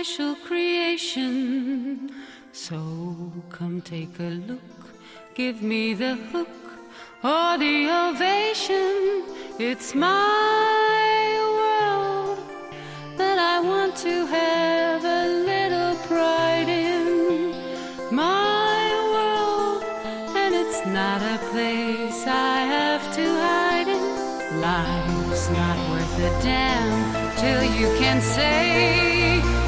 special creation. So come take a look, give me the hook or the ovation. It's my world that I want to have a little pride in. My world, and it's not a place I have to hide in. Life's not worth a damn till you can say